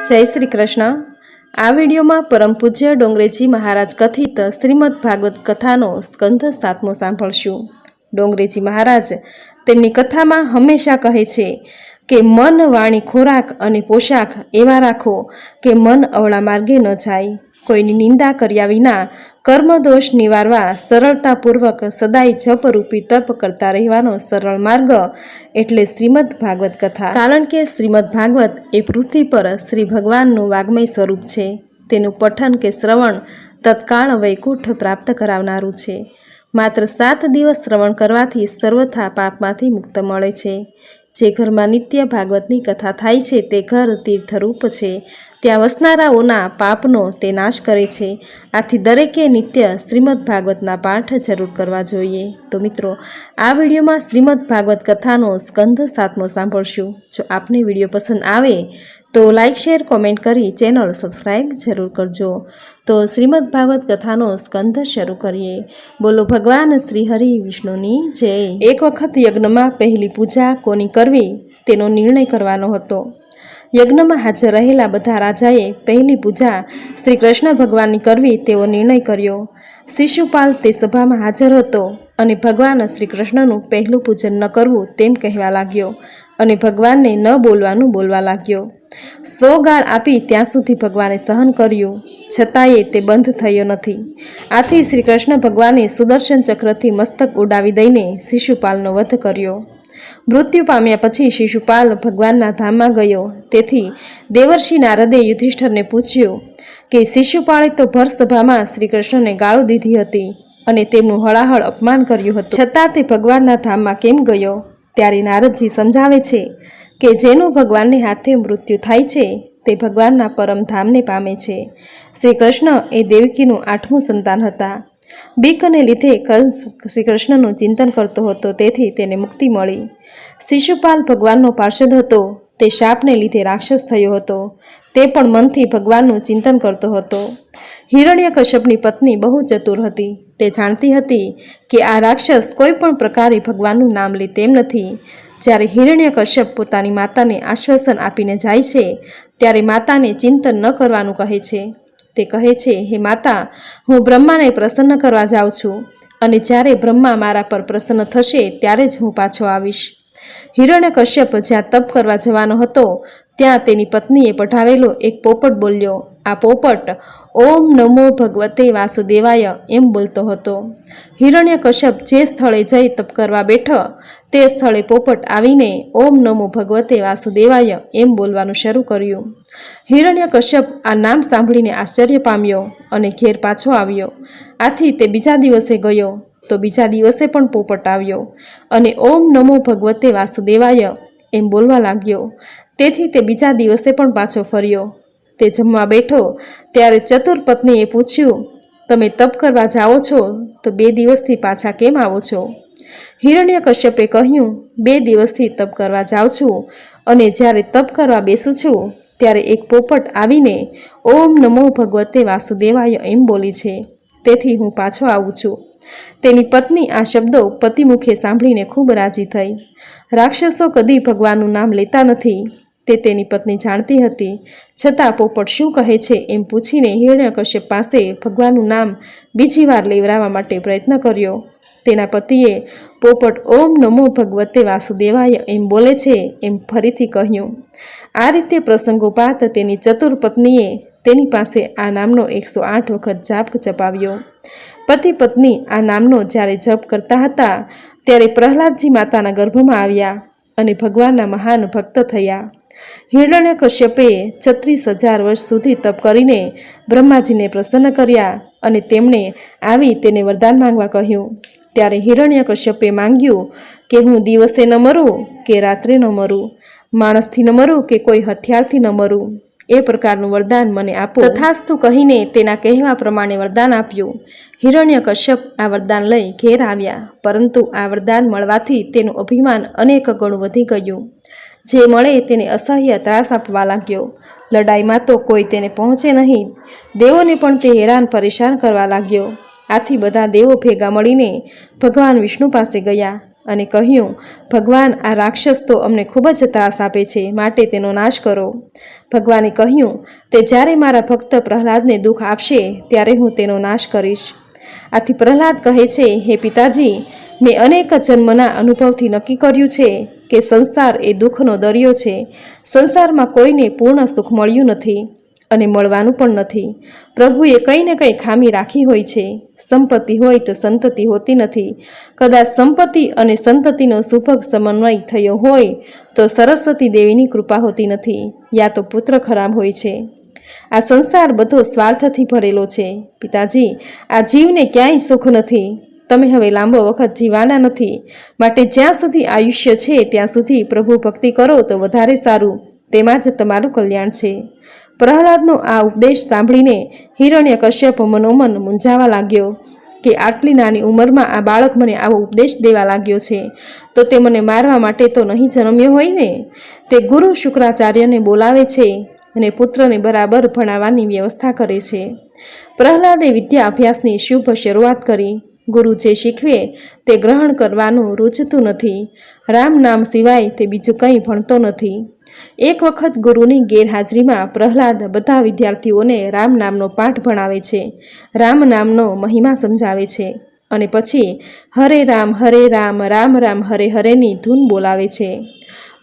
जय श्री कृष्ण। आ विडियो में परम पूज्य डोंगरेजी महाराज कथित श्रीमद भागवत कथानो स्कंध 7मो सांभळशुं। डोंगरेजी महाराज तेमनी कथा में हमेशा कहे छे के मन वाणी खोराक अने पोशाक एवा राखो के मन अवळा मार्गे न जाय। कोईनी निंदा कर्या विना कर्मदोष निवारवा सरलतापूर्वक सदाय जपरूपी तप करता रहेवानो सरल मार्ग एटले श्रीमद भागवत कथा। कारण के श्रीमद भागवत ए पृथ्वी पर श्री भगवाननु वाग्मय स्वरूप छे। तेनु पठन के श्रवण तत्काळ वैकुंठ प्राप्त करावनारू छे। मात्र 7 दिवस श्रवण करवाथी सर्वथा पापमांथी मुक्त मळे छे। जे घरमां नित्य भागवतनी कथा थाय छे ते घर तीर्थरूप छे। त्यां वसनाराओना पापनो ते नाश करे छे। आथी दरेके नित्य श्रीमद भागवतना पाठ जरूर करवा जोईए। तो मित्रों, आ विडियो में श्रीमद भागवत कथानो स्कंध 7मो सांभळशुं। जो आपने विडियो पसंद आवे तो लाइक शेर कॉमेंट करी चेनल सब्सक्राइब जरूर करजो। तो श्रीमद भागवत कथानो स्कंध शुरू करिए। बोलो भगवान श्री हरि विष्णुनी जय। एक वखत यज्ञ में पहली पूजा कोनी करवी तेनो निर्णय करवानो हतो। यज्ञ में हाजर रहेला बधा राजाए पहली पूजा श्री कृष्ण भगवान की करवी तेवो निर्णय कर्यो। शिशुपाल ते सभा में हाजर हतो अने भगवान श्री कृष्णनु पहलू पूजन न करवू तेम कहेवा लाग्यो अने भगवान ने न बोलवानु बोलवा लाग्यो। 100 गाळ आपी त्यां सुधी भगवाने सहन कर्यु छतांय ते बंध थयो नथी। आथी श्री कृष्ण भगवाने सुदर्शन चक्रथी मस्तक उडावी दईने शिशुपालनो वध कर्यो। मृत्यु पाम्या पछी शिशुपाल भगवानना धाममां गयो। तेथी देवर्षि नारदे युधिष्ठिरने पूछ्युं के शिशुपाळे तो भर सभामां श्री कृष्णने गाळो दीधी हती अने तेमनुं हळाहळ अपमान कर्युं हतुं, छतां ते भगवानना धाममां केम गयो? त्यारे नारदजी समजावे छे के जेनुं भगवानने हाथे मृत्यु थाय छे ते भगवानना परम धामने पामे छे। श्री कृष्ण ए देवकीनुं 8मुं संतान हता। बीकने लीधे कंस श्री कृष्णनुं चिंतन करतो हतो, तेथी तेने मुक्ति मळी। शिशुपाल भगवाननो पार्षद हतो। ते शापने लीधे राक्षस थयो हतो। ते पण मनथी भगवाननुं चिंतन करतो हतो। हिरण्यकश्यपनी पत्नी बहु चतुर हती। ते जाणती हती के आ राक्षस कोई पण प्रकारे भगवाननुं नाम ले तेम नथी। ज्यारे हिरण्यकश्यप पोतानी माताने आश्वासन आपीने जाय छे त्यारे माताने चिंतन न करवानुं कहे छे। ते कहे छे, हे माता, हूँ ब्रह्माने प्रसन्न करवा जाऊं छुं अने ज्यारे ब्रह्मा मारा पर प्रसन्न थशे त्यारे ज हूँ पाछो आवीश। हिरण्यकश्यप ज्यां तप करवा जवानो हतो त्यां तेनी पत्नीए पठावेलो एक पोपट बोल्यो। आ पोपट ओम नमो भगवते वासुदेवाय एम बोलतो हतो। हिरण्यकश्यप जे स्थळे जई तप करवा बैठो ते स्थळे पोपट आवीने ओम नमो भगवते वासुदेवाय एम बोलवानुं शरू कर्युं। हिरण्यकश्यप आ नाम सांभळीने आश्चर्य पाम्यो अने घेर पाछो आव्यो। आथी ते बीजा दिवसे गयो तो बीजा दिवसे पण पोपट आव्यो अने ओम नमो भगवते वासुदेवाय एम बोलवा लाग्यो। तेथी ते बीजा दिवसे पण पाछो फर्यो। ते जमवा बैठो त्यारे चतुर पत्नीए पूछ्युं, तमे तप करवा जाओ छो तो 2 दिवसथी पाछा केम आवो छो? हिरण्यकश्यपे कह्युं, 2 दिवसथी तप करवा जाऊं छुं अने ज्यारे तप करवा बेसुं छुं त्यारे एक पोपट आवीने ओम नमो भगवते वासुदेवाय एम बोली छे, तेथी हूँ पाछो आવું છું। तेनी पत्नी आ शब्दों पति मुखे सांभळीने खूब राजी थई। राक्षसो कदी भगवाननुं नाम लेता नथी ते तेनी पत्नी जाणती हती, छतां पोपट शुं कहे छे एम पूछीने हिरण्यकश्यप पासे भगवाननुं नाम बीजी वार लेवरावा माटे प्रयत्न कर्यो। तेना पतिए पोपट ओम नमो भगवते वासुदेवाय एम बोले छे एम फरीथी कह्युं। आ रीते प्रसंगोपात तेनी चतुर पत्नीए तेनी पासे आ नामनो 108 वखत जाप जपाव्यो। पति पत्नी आ नामनो ज्यारे जप करता हता त्यारे प्रहलादजी माताना गर्भमां आव्या अने भगवानना महान भक्त थया। हिरण्यकश्यपे 36,000 वर्ष सुधी तप करीने ब्रह्माजीने प्रसन्न कर्या अने तेमणे आवी तेने वरदान मांगवा कह्युं। त्यारे हिरण्यकश्यपे मांग्युं के हूँ दिवसे न मरूं के रात्रे न मरूं, माणसथी न मरूं के कोई हथियारथी न मरूं, ए प्रकारनुं वरदान मने आपो। तथास्तु कहीने तेना कहेवा प्रमाणे वरदान आप्युं। हिरण्यकश्यप आ वरदान लई घेर आव्या, परंतु आ वरदान मळवाथी तेनुं अभिमान अनेक गणुं वधी गयुं। जे मळे तेने असह्य त्रास आपवा लाग्यो। लड़ाईमां तो कोई तेने पहोंचे नहीं। देवोने पण ते हैरान परेशान करवा लाग्यो। आथी बधा देवो भेगा मळीने भगवान विष्णु पासे गया અને કહ્યું, ભગવાન આ રાક્ષસ તો અમને ખૂબ જ ત્રાસ આપે છે, માટે તેનો નાશ કરો. ભગવાને કહ્યું, તે જ્યારે મારા ભક્ત પ્રહલાદને દુઃખ આપશે ત્યારે હું તેનો નાશ કરીશ. આથી પ્રહલાદ કહે છે, હે પિતાજી, મેં અનેક જન્મના અનુભવથી નક્કી કર્યું છે કે સંસાર એ દુઃખનો દરિયો છે. સંસારમાં કોઈને પૂર્ણ સુખ મળ્યું નથી અને મળવાનું પણ નથી. પ્રભુએ કંઈ ને કંઈ ખામી રાખી હોય છે. સંપત્તિ હોય તો સંતતિ હોતી નથી. કદાચ સંપત્તિ અને સંતતિનો સુભગ સમન્વય થયો હોય તો સરસ્વતી દેવીની કૃપા હોતી નથી, યા તો પુત્ર ખરાબ હોય છે. આ સંસાર બધો સ્વાર્થથી ભરેલો છે. પિતાજી, આ જીવને ક્યાંય સુખ નથી. તમે હવે લાંબો વખત જીવવાના નથી, માટે જ્યાં સુધી આયુષ્ય છે ત્યાં સુધી પ્રભુ ભક્તિ કરો તો વધારે સારું. તેમાં જ તમારું કલ્યાણ છે. પ્રહલાદનો આ ઉપદેશ સાંભળીને હિરણ્યકશ્યપ મનોમન મૂંઝાવા લાગ્યો કે આટલી નાની ઉંમરમાં આ બાળક મને આવો ઉપદેશ દેવા લાગ્યો છે, તો તે મને મારવા માટે તો નહીં જન્મ્યો હોય ને. તે ગુરુ શુક્રાચાર્યને બોલાવે છે અને પુત્રને બરાબર ભણાવવાની વ્યવસ્થા કરે છે. પ્રહલાદે વિદ્યા અભ્યાસની શુભ શરૂઆત કરી. ગુરુ જે શીખવે તે ગ્રહણ કરવાનું રૂચતું નથી. રામ નામ સિવાય તે બીજું કંઈ ભણતો નથી. એક વખત ગુરુની ગેરહાજરીમાં પ્રહલાદ બધા વિદ્યાર્થીઓને રામ નામનો પાઠ ભણાવે છે, રામ નામનો મહિમા સમજાવે છે અને પછી હરે રામ રામ રામ હરે હરેની ધૂન બોલાવે છે.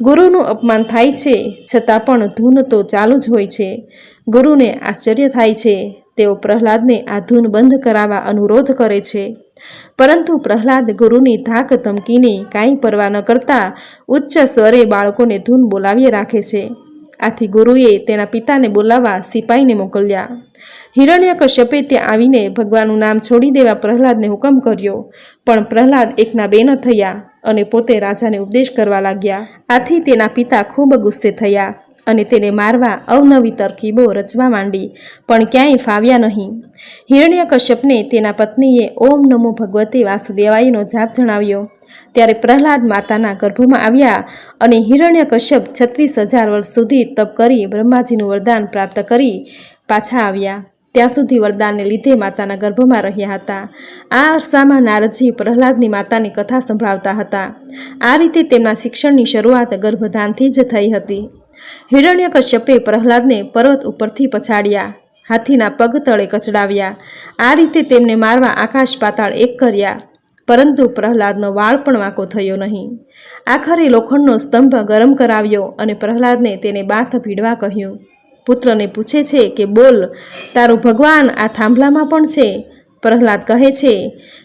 ગુરુનું અપમાન થાય છે છતાં પણ ધૂન તો ચાલુ જ હોય છે. ગુરુને આશ્ચર્ય થાય છે. તેઓ પ્રહલાદને આ ધૂન બંધ કરાવવા અનુરોધ કરે છે, પરંતુ પ્રહલાદ ગુરુની ધાક ધમકીની કાંઈ પરવા ન કરતા ઉચ્ચ સ્વરે બાળકોને ધૂન બોલાવી રાખે છે. આથી ગુરુએ તેના પિતાને બોલાવવા સિપાહીને મોકલ્યા. હિરણ્યકશ્યપે ત્યાં આવીને ભગવાનનું નામ છોડી દેવા પ્રહલાદને હુકમ કર્યો, પણ પ્રહલાદ એકના બે ન થયા અને પોતે રાજાને ઉપદેશ કરવા લાગ્યા. આથી તેના પિતા ખૂબ ગુસ્સે થયા અને તેને મારવા અવનવી તરકીબો રચવા માંડી, પણ ક્યાંય ફાવ્યા નહીં. હિરણ્યકશ્યપને તેના પત્નીએ ઓમ નમો ભગવતે વાસુદેવાયનો જાપ જણાવ્યો. ત્યારે પ્રહલાદ માતાના ગર્ભમાં આવ્યા અને હિરણ્યકશ્યપ 36,000 વર્ષ સુધી તપ કરી બ્રહ્માજીનું વરદાન પ્રાપ્ત કરી પાછા આવ્યા. ત્યાં સુધી વરદાનને લીધે માતાના ગર્ભમાં રહ્યા હતા. આ અરસામાં નારદજી પ્રહલાદની માતાની કથા સંભળાવતા હતા. આ રીતે તેમના શિક્ષણની શરૂઆત ગર્ભધાનથી જ થઈ હતી. હિરણ્યકશ્યપે પ્રહલાદને પર્વત ઉપરથી પછાડ્યા, હાથીના પગ તળે કચડાવ્યા. આ રીતે તેમને મારવા આકાશ પાતાળ એક કર્યા, પરંતુ પ્રહલાદનો વાળ પણ વાંકો થયો નહીં. આખરે લોખંડનો સ્તંભ ગરમ કરાવ્યો અને પ્રહલાદને તેને બાથ ભીડવા કહ્યું. પુત્રને પૂછે છે કે બોલ, તારું ભગવાન આ થાંભલામાં પણ છે? પ્રહલાદ કહે છે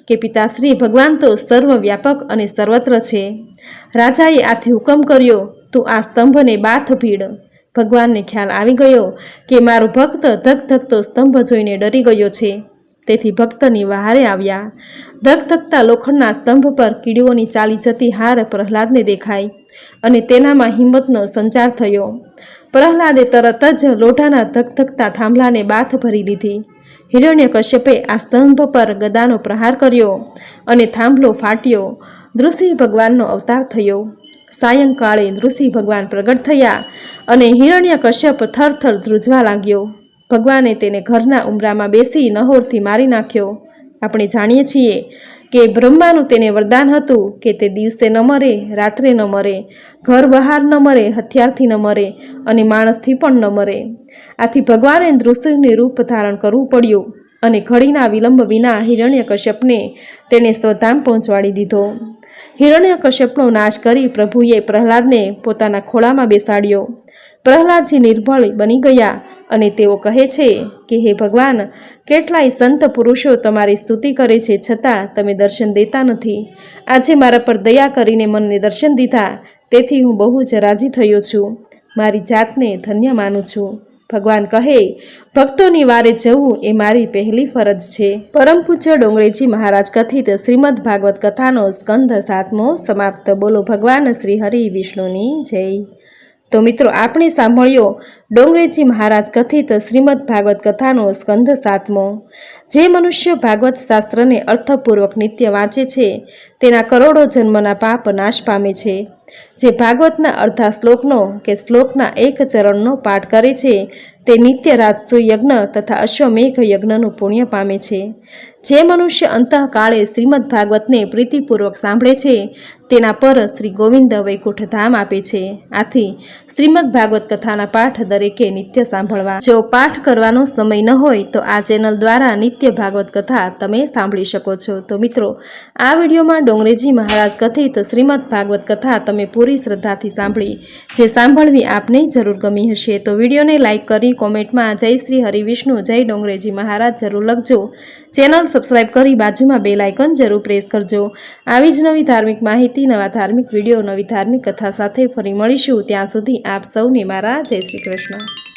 કે પિતાશ્રી, ભગવાન તો સર્વવ્યાપક અને સર્વત્ર છે. રાજાએ આથી હુકમ કર્યો, તું આ સ્તંભને બાથ ભીડ. ભગવાનને ખ્યાલ આવી ગયો કે મારો ભક્ત ધગધગતો સ્તંભ જોઈને ડરી ગયો છે, તેથી ભક્તની વહારે આવ્યા. ધગધગતા લોખંડના સ્તંભ પર કીડીઓની ચાલી જતી હાર પ્રહલાદને દેખાઈ અને તેનામાં હિંમતનો સંચાર થયો. પ્રહલાદે તરત જ લોઢાના ધગધગતા થાંભલાને બાથ ભરી લીધી. હિરણ્યકશ્યપે આ સ્તંભ પર ગદાનો પ્રહાર કર્યો અને થાંભલો ફાટ્યો. નૃસિંહ ભગવાનનો અવતાર થયો. સાયંકાળે નૃસિંહ ભગવાન પ્રગટ થયા અને હિરણ્યકશ્યપ થરથર ધ્રુજવા લાગ્યો. ભગવાને તેને ઘરના ઉંબરામાં બેસી નહોરથી મારી નાખ્યો. આપણે જાણીએ છીએ કે બ્રહ્માનું તેને વરદાન હતું કે તે દિવસે ન મરે, રાત્રે ન મરે, ઘર બહાર ન મરે, હથિયારથી ન મરે અને માણસથી પણ ન મરે. આથી ભગવાને નૃસિંહનું રૂપ ધારણ કરવું પડ્યું અને ઘડીના વિલંબ વિના હિરણ્યકશ્યપને તેને સ્વધામ પહોંચવાડી દીધો. હિરણ્યકશ્યપનો નાશ કરી પ્રભુએ પ્રહલાદને પોતાના ખોળામાં બેસાડ્યો. પ્રહલાદજી નિર્બળ બની ગયા અને તેઓ કહે છે કે હે ભગવાન, કેટલાય સંત પુરુષો તમારી સ્તુતિ કરે છે, છતાં તમે દર્શન દેતા નથી. આજે મારા પર દયા કરીને મને દર્શન દીધા, તેથી હું બહુ જ રાજી થયો છું. મારી જાતને ધન્ય માનું છું. ભગવાન કહે, ભક્તોની વારે જવું એ મારી પહેલી ફરજ છે. પરમ પૂજ્ય ડોંગરેજી મહારાજ કથિત શ્રીમદ ભાગવત કથાનો સ્કંધ 7મો સમાપ્ત. બોલો ભગવાન શ્રી હરિ વિષ્ણુની જય. તો મિત્રો, આપણે સાંભળ્યો ડોંગરેજી મહારાજ કથિત શ્રીમદ ભાગવત કથાનો સ્કંધ 7મો. જે મનુષ્ય ભાગવત શાસ્ત્રને અર્થપૂર્વક નિત્ય વાંચે છે તેના કરોડો જન્મના પાપ નાશ પામે છે. જે ભાગવતના અડધા શ્લોકનો કે શ્લોકના એક ચરણનો પાઠ કરે છે તે નિત્ય રાજસૂય યજ્ઞ તથા અશ્વમેઘ યજ્ઞનું પુણ્ય પામે છે. જે મનુષ્ય અંતઃકાળે શ્રીમદ ભાગવતને પ્રીતિપૂર્વક સાંભળે છે તેના પર શ્રી ગોવિંદ વૈકુંઠ ધામ આપે છે. આથી શ્રીમદ ભાગવત કથાના પાઠ દરેકે નિત્ય સાંભળવા. જો પાઠ કરવાનો સમય ન હોય તો આ ચેનલ દ્વારા નિત્ય ભાગવત કથા તમે સાંભળી શકો છો. તો મિત્રો, આ વિડીયોમાં ડોંગરેજી મહારાજ કથિત શ્રીમદ ભાગવત કથા તમે પૂરી શ્રદ્ધાથી સાંભળી, જે સાંભળવી આપને જરૂર ગમી હશે. તો વિડીયોને લાઇક કરી કોમેન્ટમાં જય શ્રી હરિવિષ્ણુ, જય ડોંગરેજી મહારાજ જરૂર લખજો. ચેનલ સબસ્ક્રાઇબ કરી બાજુમાં બેલ આઇકન જરૂર પ્રેસ કરજો. આવી જ નવી ધાર્મિક માહિતી, નવા ધાર્મિક વિડીયો, નવી ધાર્મિક કથા સાથે ફરી મળીશું. ત્યાં સુધી આપ સૌને મારા જય શ્રી કૃષ્ણ.